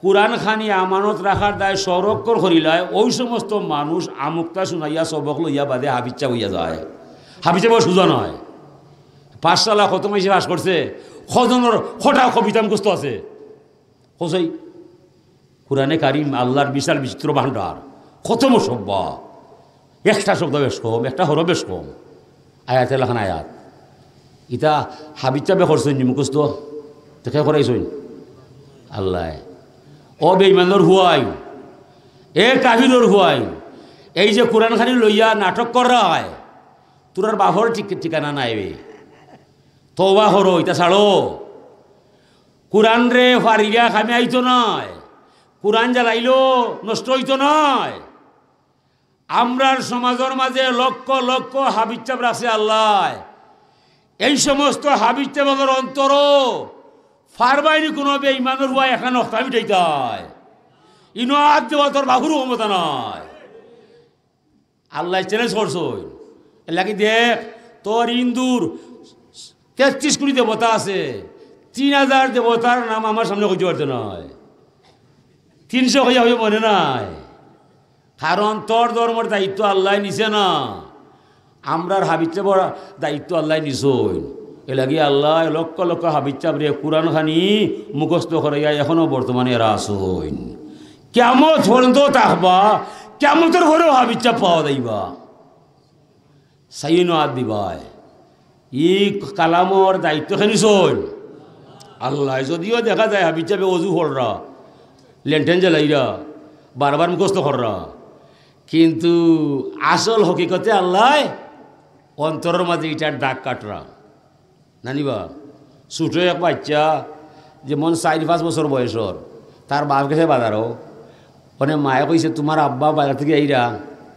Speaker 2: কোরআন খানি আমানত রাখার দায় সংরক্ষণ করিলায়, ওই সমস্ত মানুষ আমুকটা শুনাইয়া সবক লইয়া বাদে হাবিচ্ছা হইয়া যায়। হাবিচে বড় সোজা নয়। পাঠশালা কত মাইসে বাস করছে, কজনের কটা কবিতা মুখস্থ আছে, হোসাই কোরআনে কারিম আল্লাহর বিশাল বিচিত্র ভাণ্ডার, কত মসব্বা, একটা শব্দ বেশ কম, একটা হর বেশ কম, আয়াত এলাখান আয়াত। ইটা হাবিচ্ছা বে করছেন মুখস্থ দেখে করাইছেন আল্লাহ। ও বেঈমানর হুয়াই, এ কাফিরর হুয়াই, এই যে কোরআন খানি লইয়া নাটক করা হয়, তোর বাহর ঠিকানা নাই, তওবা হরো, এটা ছাড়ো। কোরআন রে ফারিয়া খামে আইতো নয়, কোরআন জ্বালাইলো নষ্ট হইতো নয়। আমরার সমাজের মাঝে লক্ষ লক্ষ হাবিচ্চাপ রাখছে আল্লাহ। এই সমস্ত হাবিচ্চাপের অন্তর ফারবাইনি কোনো বেঈমানের হুয়া এখানে অস্তাবি টাইতায়, ইনো আজ দেওয়া তোর বাহুরও ক্ষমতা নয়। আল্লাহ চ্যালেঞ্জ করছই, এলাকি দেখ তোর ইন্দুর 33 কোটি দেবতা আছে, 3000 দেবতার নাম আমার সামনে কইতে পারতে নয়, 300 হইয়া হইয়া মনে নাই। কারণ তোর ধর্মের দায়িত্ব আল্লাহ নিছে না, আমরার হাবিচ্চাপ দায়িত্ব আল্লাহ নিছই। এলাকি আল্লাহ লক্ষ লক্ষ হাবিচ্চাপ রে কোরআন খানি মুখস্থ করাইয়া এখনো বর্তমানে এরা আসইন। কেমন পর্যন্ত থাকবা, কেমতের ঘরেও হাবিচ্চাপ পাওয়া যাইবা, সাইনো আদ দিবাই। ই কালামর দায়িত্ব খানি সইন আল্লাহ। যদিও দেখা যায় হাবিচ্চাপে অজু কররা, লেনটেন জ্বালাইরা, বারবার মুখস্থ কররা, কিন্তু আসল হকিকতে আল্লাহ অন্তরের মাঝে ইটার দাগ কাটরা নানিবা। ছোটো এক বাচ্চা যেমন 4-5 বছর বয়সর, তার বাপ গেছে বাজারও, মানে মায়ে কইছে তোমার আব্বা বাজার থেকে এইরা,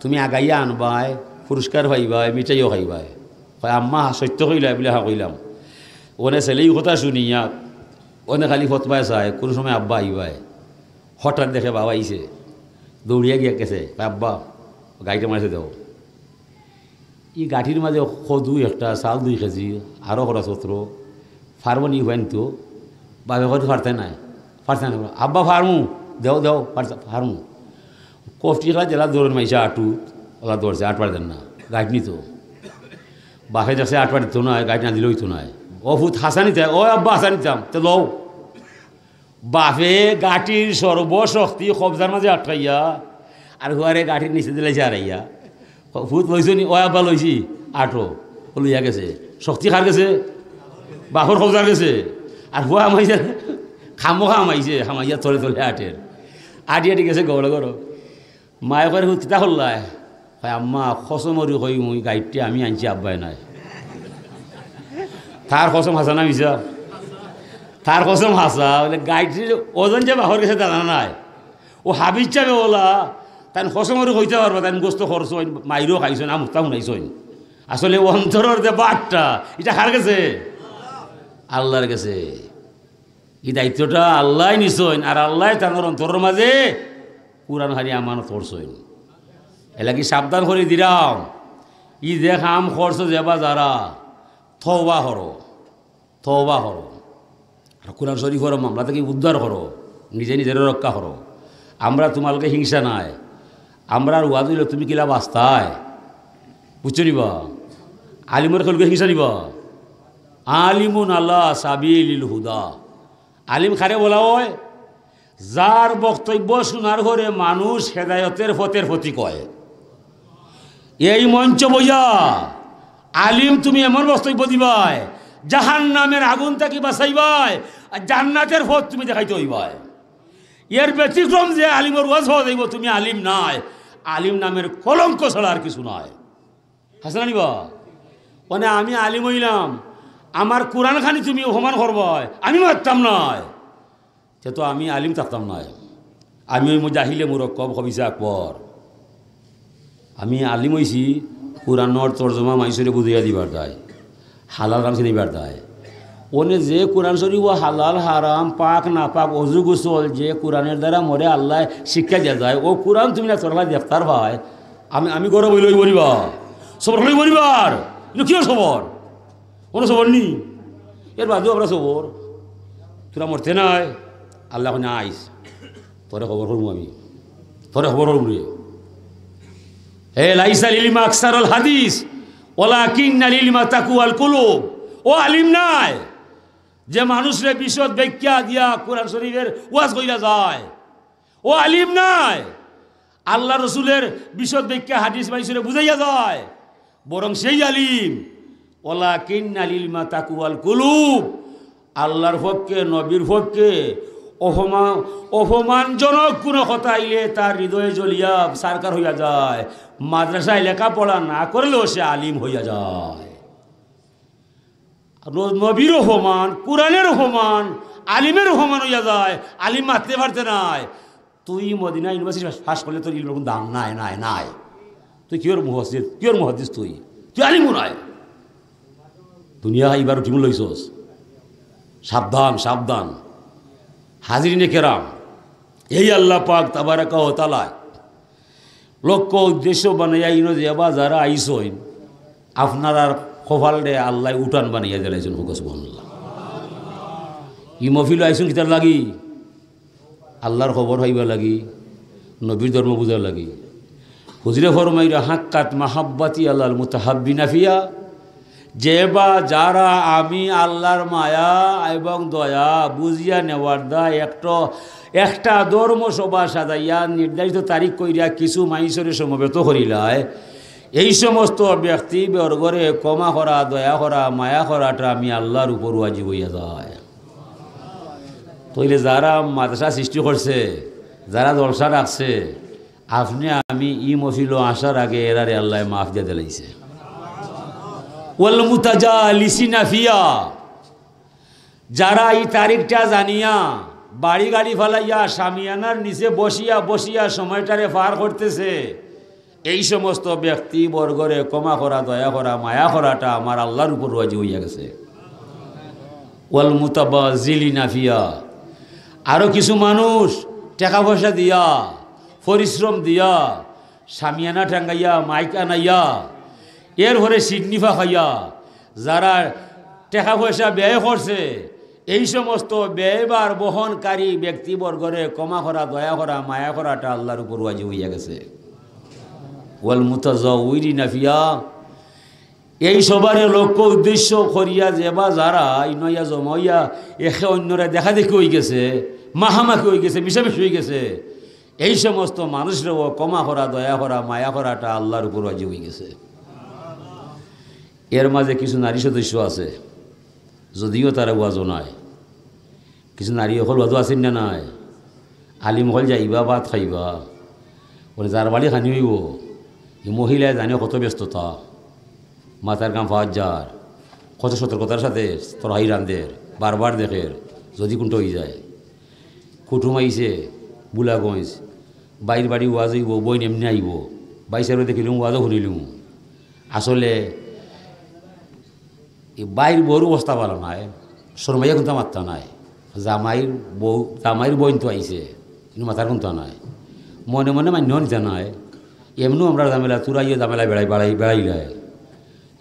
Speaker 2: তুমি আগাইয়া আনবাই, পুরস্কার পাইবাই, মিঠাইও খাইবাই। কয় আম্মা সত্য কইলাই বলে হা কইলাম। ওনে ছেলেই কথা শুনিয়া ওনে খালি ফতবায় চায়, কোনো সময় আব্বা আইবাই। হঠাৎ দেখে বাবা আইছে, দৌড়িয়া গিয়া গেছে, আব্বা গাড়িটা মারছে দেও। ই গাঠির মাঝে সদু একটা, চাল 2 কেজি, আরও খরচপত্র, ফার্ম নি হইন তো বাবে হয়তো ফারতে নাই, ফারতে না। আব্বা ফার্মু দেও দেও, ফার্মু কফটি খেলা জেলা দৌড়ের মাইছে আটু, ওলা দৌড়ছে, 8 বার দেন না, গাড়ি নিত। বাপে দেখছে 8 বার দিত নয়, গাড়ি না দিলেও হইতো নয়, ও ভূত হাসানিতে ও আব্বা হাসানিতাম তো লও বাপে গাঠির সর্বশক্তি কবজার মাঝে আটকাইয়া আর হুয়ারে গাঠির নিচে দিলে হারাইয়া ভূত লইছি নি ও আব্বা লইছি আটো লইয়া গেছে শক্তি খার গেছে বাপর কবজার গেছে আর হুয়া আমাইছে হামাইছে হামাইয়া তলে তলে আটের আটি গেছে গড়ে গড় মায়ে করে হুত কিতা করলায় হয় আম্মা খসমরি কই মুই গাইডটি আমি আনছি আব্বাই নাই তার কসম হাসা না মিশা তার কসম হাসা বলে গাইডটির ওজন যে বাহর গেছে জানা নাই ও হাবিজ যাবে ওলা তাই কসমরি কইতে পারবা তাই গোস্ত খরচ হইন মাইরও খাইছ না মুক্তা শুনাইছইন আসলে অন্তরের যে বাটটা এটা কার গেছে আল্লাহর গেছে এই দায়িত্বটা আল্লাহ নিছইন আর আল্লাহ তার অন্তরের মাঝে কুরআন হারি আমানত করছইন এলাকি সাবধান করে দিলাম ই যে কাম করছো যাবা যারা তওবা করো আর কোরআন শরীফের মামলা থেকে উদ্ধার করো নিজে নিজের রক্ষা করো আমরা তোমালকে হিংসা নাই আমরা আর ওয়াজ হইলে তুমি কিলা বাস্তায় বুঝছো নিবা আলিমের খেলকে হিংসা নিবা আলিমুন আল্লাহ সাবিলিল হুদা আলিম খারে বলা হয় যার বক্তব্য শোনার ঘরে মানুষ হেদায়তের পথের প্রতি কয় এই মঞ্চ বইয়া আলিম তুমি এমন বক্তব্য দিবাই জাহান্নামের আগুন থেকে বাঁচাইবাই আর জান্নাতের পথ তুমি দেখাইতে হইবাই এর ব্যতিক্রম যে আলিমের ওয়াজ হওয়া যাইব তুমি আলিম নাই আলিম নামের কলঙ্ক ছাড়া আর কিছু নয় হাসনা নিবা মানে আমি আলিম হইলাম আমার কোরআন খানি তুমি অপমান করবাই আমি মারতাম নয় সে তো আমি আলিম থাকতাম নয় আমি ওই মুজাহিলে মুরক্কব হবিসা আকবর আমি আলিম হইছি কোরআনর তর্জমা মাইসরে বুঝিয়া দিবার দায় হালাল কাম চিনিবার দায় ওনে যে কোরআন শরীফ ও হালাল হারাম পাক না পাক অজু গোসল যে কোরআনের দ্বারা মরে আল্লাহ শিক্ষা দেওয়া যায় ও কোরআন তুমি না তোরলা দেখতার ভাই আমি গরম হইলই বলিবা সবর হলেই বলিবার কিন্তু কিয় সবর কোনো সবর নি এর বাদেও আমরা সবর তোরা মরতে নাই আল্লাহ না আইস তোরে খবর করবো আমি তোরে খবর করবো রে হে লাইসা লিলিমা আকসারুল হাদিস ওয়ালাকিন্না লিলিমা তাকুয়াল কুলুব ও আলিম নাই যে মানুষরে বিশদ ব্যাখ্যা দিয়া কোরআন শরীফের ওয়াজ কইরা যায় ও আলিম নাই আল্লাহ রসুলের বিশদ ব্যাখ্যা হাদিস মাইসরে বুঝাইয়া যায় বরং সেই আলিম ওয়ালাকিন্না লিলিমা তাকুয়াল কুলুব আল্লাহর পক্ষে নবীর পক্ষে অপমানজনক কোনো কথা আইলে তার হৃদয়ে জ্বলিয়া সারকার হইয়া যায় মাদ্রাসায় লেখাপড়া না করলেও সে আলিম হইয়া যায় নবীর অপমান কোরআনের অপমান আলিমের অপমান হইয়া যায় আলিম মারতে পারতে নাই তুই মদিনা ইউনিভার্সিটি পাস করলে তোর ইলমের দাম নাই নাই নাই তুই কিয়র মুহাদ্দিস তুই আলিমও নাই দুনিয়া এইবার উঠিম লইছস সাবধান সাবধান হাজিরিনে কেরাম এই আল্লাহ পাক তাবারাকা ওয়া তাআলা লক্ষ্য উদ্দেশ্য বানাইয়া ইনো যাবা যারা আইসইন আপনারা কপাল দে আল্লাহ উঠান বানাইয়া দিলাইছেন হুক সুবহানাল্লাহ ই মফিল আইসুন কিতার লাগি আল্লাহর খবর হইবা লাগি নবীর ধর্ম বুঝার লাগি হুজুরে ফরমাইরা হাক্কাত মাহাব্বাতি আল্লাহল মুতাহাব্বিনা ফিয়া যে বা যারা আমি আল্লাহর মায়া এবং দয়া বুঝিয়া নেওয়ার দা একটা ধর্মসভা সাজাইয়া নির্ধারিত তারিখ কইরা কিছু মাইসরে সমবেত করিলায় এই সমস্ত ব্যক্তি বর্গরে ক্ষমা করা দয়া করা মায়া করাটা আমি আল্লাহর উপর ওয়াজিব হইয়া যায় তইলে যারা মাদ্রাসা সৃষ্টি করছে যারা জলসা রাখছে আপনি আমি ই মফিল আসার আগে এরারে আল্লাহ মাফ দিয়ে দিলাইছে ওয়াল মুতাজালিসিনা ফিয়া যারা এই তারিখটা জানিয়া বাড়ি গাড়ি ফালাইয়া শামিয়ানার নিচে বসিয়া বসিয়া সময়টারে পার করতেছে এই সমস্ত ব্যক্তি বর্গরে ক্ষমা করা দয়া করা মায়া করাটা আমার আল্লাহর উপর ওয়াজিব হইয়া গেছে ওয়াল মুতাবাজিলিনা ফিয়া আরও কিছু মানুষ টাকা পয়সা দিয়া পরিশ্রম দিয়া শামিয়ানা ঠাঙ্গাইয়া মাইক আনাইয়া এর ঘরে সিডনিফা খাইয়া যারা টাকা পয়সা ব্যয় করছে এই সমস্ত ব্যয়বার বহনকারী ব্যক্তিবর্গরে ক্ষমা করা দয়া করা মায়া করাটা আল্লাহর উপর ওয়াজিব হইয়া গেছে ওয়াল মুতাজাউইরিনা ফিয়া এই সবারে লক্ষ্য উদ্দেশ্য করিয়া যেবা যারা ইনয়া জমাইয়া একে অন্যরা দেখা দেখি হয়ে গেছে, মাহামাখি হয়ে গেছে, মিশামিশি হয়ে গেছে, এই সমস্ত মানুষরাও ক্ষমা করা, দয়া করা, মায়া করাটা আল্লাহর উপর ওয়াজিব হয়ে গেছে। এর মাঝে কিছু নারী সদস্য আছে, যদিও তারা ওয়াজও নয়, কিছু নারী হল ওয়াজও আছেন না নাই, আলিম হল যাইবা ভাত খাইবা, বলে যার বাড়ি খানি হইব, এই মহিলায় জানে কত ব্যস্ততা, মাথার কাম পাওয়ার যার, কত সতর্কতার সাথে তরহাই রান্ধের, বারবার দেখের, যদি কোনটা হয়ে যায়, কুটুম আইছে বুলাগঞ্জ, বাইর বাড়ি ওয়াজ হইব, বই এমনি আইব, বাইশের দেখিলুম ওয়াজও শুনিলুম, আসলে এই বাইর বউর অবস্থা ভালো নাই, শর্মাইয়া কোনটা মাত্রা নাই, জামাইর বইন তো আইছে কিন্তু মাথার কোনটা নাই, মনে মনে মান্য নিতে নাই, এমনিও আমরা জামেলা তুরাইও জামেলা বেড়াইলাই,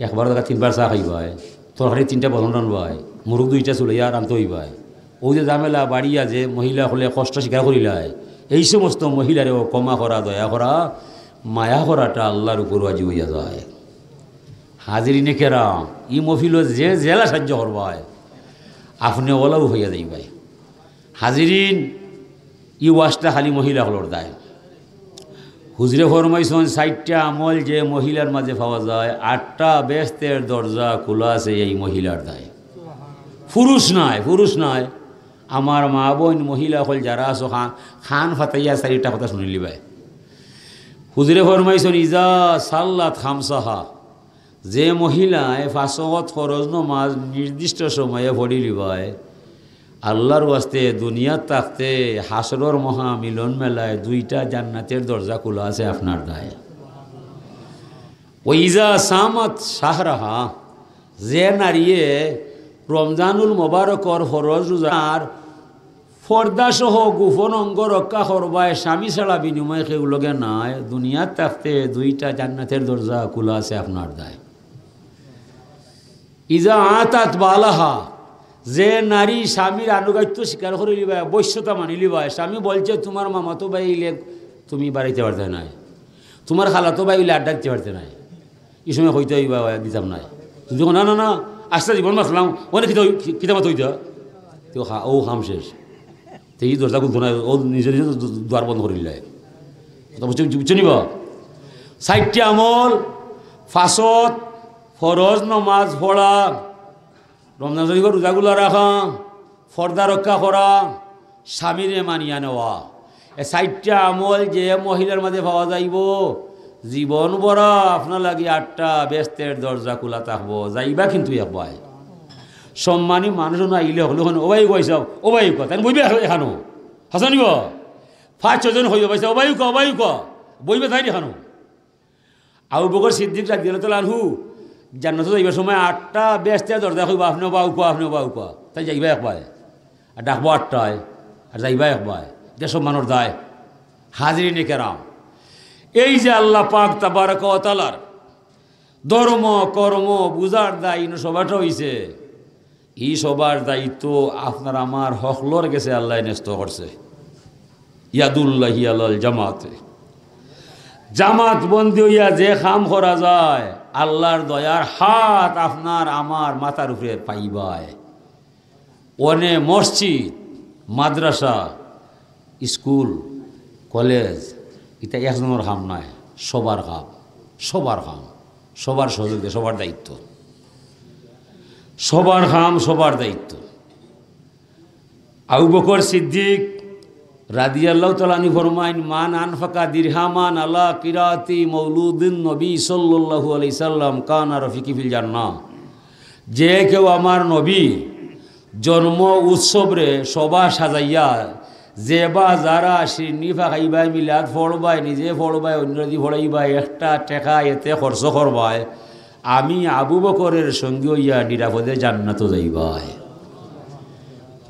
Speaker 2: একবার দেখা 3 বার চা খাইবাই, তরকারি 3টা বলন রানবাই, মুরগ 2টা চুলাইয়া রানতে হইবাই, ওই যে জামেলা বাড়িয়া যে মহিলা হলে কষ্ট স্বীকার করিলাই, এই সমস্ত মহিলারেও ক্ষমা করা, দয়া করা, মায়া করাটা আল্লাহর উপর ওয়াজিব হইয়া যায়। হাজিরিনে কেরাম ই মফিল যে জেলা সাহায্য করবায় আপনি ওলাও হইয়া যাইবাই। হাজিরিন ই ওয়াজটা খালি মহিলা হলর দায়। হুজরে ফরমাইছেন 60টা আমল যে মহিলার মাঝে পাওয়া যায়, 8টা বেহেশতের দরজা খোলা আছে এই মহিলার দায়, পুরুষ নয়, পুরুষ নয়। আমার মা বোন মহিলা হল যারা আছো খান ফাতাইয়া 4টা কথা শুনিলি ভাই। হুজরে ফরমাইছেন ইজা সাল্লাত খামসাহা, যে মহিলায় 5 ওয়াক্ত ফরজ নামাজ নির্দিষ্ট সময়ে পড়ি লিবায়, আল্লাহর ওয়াস্তে দুনিয়ার থাকতে হাসরের মহা মিলন মেলায় 2টা জান্নাতের দরজা খোলা আছে আপনার দায়। ওইজা সামাত শাহরাহা, যে নারীয়ে রমজানুল মোবারকর ফরজ রোজার পর্দাসহ গোপন অঙ্গ রক্ষা করবায় স্বামী ছাড়া বিনিময় সেগুলোকে নাই, দুনিয়ার থাকতে 2টা জান্নাতের দরজা খোলা আছে আপনার দায়। ইজা আতাত বালাহা, যে নারী স্বামীর আনুগত্য স্বীকার করে লিবায়, বৈশ্যতা মানি লিবায়, স্বামী বলছে তোমার মামাতো ভাই ইলে তুমি বাড়িতে পারতে নাই, তোমার খালাতো ভাই ইলে আড্ডা দিতে পারতে নাই, এই সময় হইতে হইবা দিতাম নাই, যদি না না না আস্তে জীবন বাঁচলাম অনেক কিতামত হইতা তো ও খাম শেষ, তো এই দরজা খুলতো না, ও নিজে নিজে দ্বার বন্ধ করে দিলে। বুঝছো নিব 60টা আমল, 5 ফরজ নমাজ পড়া, রমজান শরীফের রোজাগুলো রাখা, ফর্দা রক্ষা করা, স্বামীরে মানিয়া নেওয়া, এই 60টা আমল যে মহিলার মাঝে পাওয়া যাইব, জীবন বড়া আপনার লাগে 8টা বেহেশতের দরজা খোলা থাকবো, যাইবা কিন্তু একবার সম্মানী মানুষ না আইলে হলো ওবাই কইস ওবাই ক তাই বইবে এখানো হাসান নিব 5-6 জন হইব পাইছে ওবাই ক বইবে তাই এখানো। আবু বকর সিদ্দিক রাদিয়াল্লাহু তাআলা আনহু জান্নাতে যাইবার সময় 8টা বেহেশতের দরজা কইবা, আপনি বাউ ক তাই যাইবা একবার, আর ডাকবো 8টায় আর যাইবা একবার, এটা সম্মানের দায়। হাজিরিনে কেরাম, এই যে আল্লাহ পাক তাবারক ওয়া তাআলার ধর্ম কর্ম বুঝার দায় সবাটা হইছে, এই সবার দায়িত্ব আপনার আমার হকলর গেছে আল্লাহ ন্যস্ত করছে। ইয়াদুল্লাহি আলাল জামাতে, জামাত বন্দী হইয়া যে কাম করা যায় আল্লাহর দয়ার হাত আপনার আমার মাথার উপরে পাইবায়। অনে মসজিদ, মাদ্রাসা, স্কুল, কলেজ এটা একজনের কাম নয়, সবার কাম, সবার কাম, সবার সহযোগ, সবার দায়িত্ব, সবার কাম, সবার দায়িত্ব। আবু বকর সিদ্দিক রাদিয়াল্লাহু তাআলা আনহু ফরমাইন, মান আনফাকা দিরহামান আলা কিরাতি মৌলুদিন নবী সাল্লাল্লাহু আলাইহি সাল্লাম কানা রফিকি ফিল জান্নাহ, যে কেউ আমার নবী জন্ম উৎসবরে সভা সাজাইয়া যে বা যারা শ্রীনিফা খাইবাই, মিলাদ ফড়বাই, নিজে ফড়বাই, অন্যদি ফড়াইবাই, একটা টেকা এতে খরচ করবাই, আমি আবু বকরের সঙ্গে ইয়া নিরাপদে জান্নাত যাইবাই।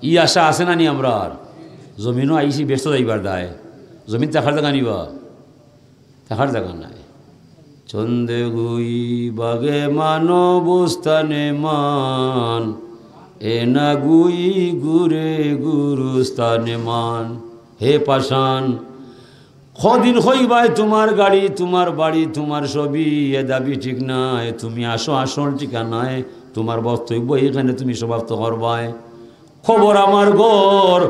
Speaker 2: ই আশা আছে না নি আমরা? জমিনও আইসি ব্যস্ত যাইবার দায়, জমিন থাকার জায়গা নিবা, থাকার জায়গা নাই। চন্দে গুই বাগে মানো বুস্তানে মান, এ না গুই গুরে গুরুস্তানে মান। হে পাশান, কদিন হইবাই তোমার গাড়ি তোমার বাড়ি তোমার ছবি এ দাবি ঠিক নাই, তুমি আসো আসল ঠিকানায়, তোমার বক্তব্য এখানে তুমি সমাপ্ত করবাই। খবর আমার ঘর,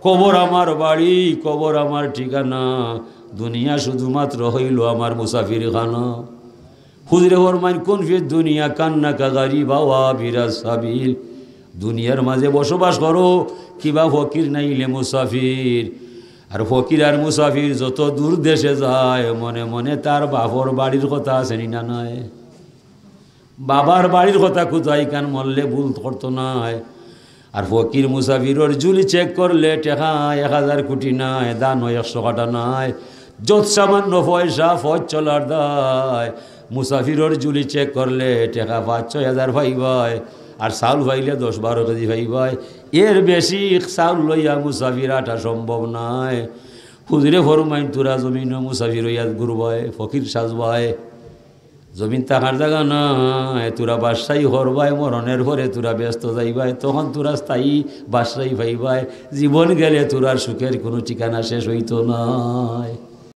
Speaker 2: কবর আমার বাড়ি, কবর আমার ঠিকানা, দুনিয়া শুধুমাত্র হইল আমার মুসাফির খানা। হুজরে ফরমাইন কোন ফির দুনিয়া কান্না কাগারি বাবা বিরাজ সাবিল, দুনিয়ার মাঝে বসবাস করো কিবা ফকির নাইলে মুসাফির। আর ফকির আর মুসাফির যত দূর দেশে যায় মনে মনে তার বাবার বাড়ির কথা আছে না নাই, বাবার বাড়ির কথা কোথায় কান মরলে ভুল করতো নাই। আর ফকির মুসাফিরের জুলি চেক করলে টেকা 1000 কোটি নাই, দান 100 কাটা নাই, যত সামান্য পয়সা ফজ চলার দায়। মুসাফিরের জুলি চেক করলে টেকা 5-6 হাজার পাইবাই, আর চাউল পাইলে 10-12 কেজি পাইবাই। এর বেশি চাউল লইয়া মুসাফির আটা সম্ভব নাই। হুজুরে ফরমাইন তোরা জমিন মুসাফির হইয়া ঘুরবাই, ফকির সাজবাই, জমিন থাকার জায়গা নাই, তোরা বাদশাহী হরবাই, মরণের পরে তোরা ব্যস্ত যাইবাই, তখন তোরা স্থায়ী বাদশাহী পাইবাই। জীবন গেলে তোরার সুখের কোনো ঠিকানা শেষ হইতো নাই।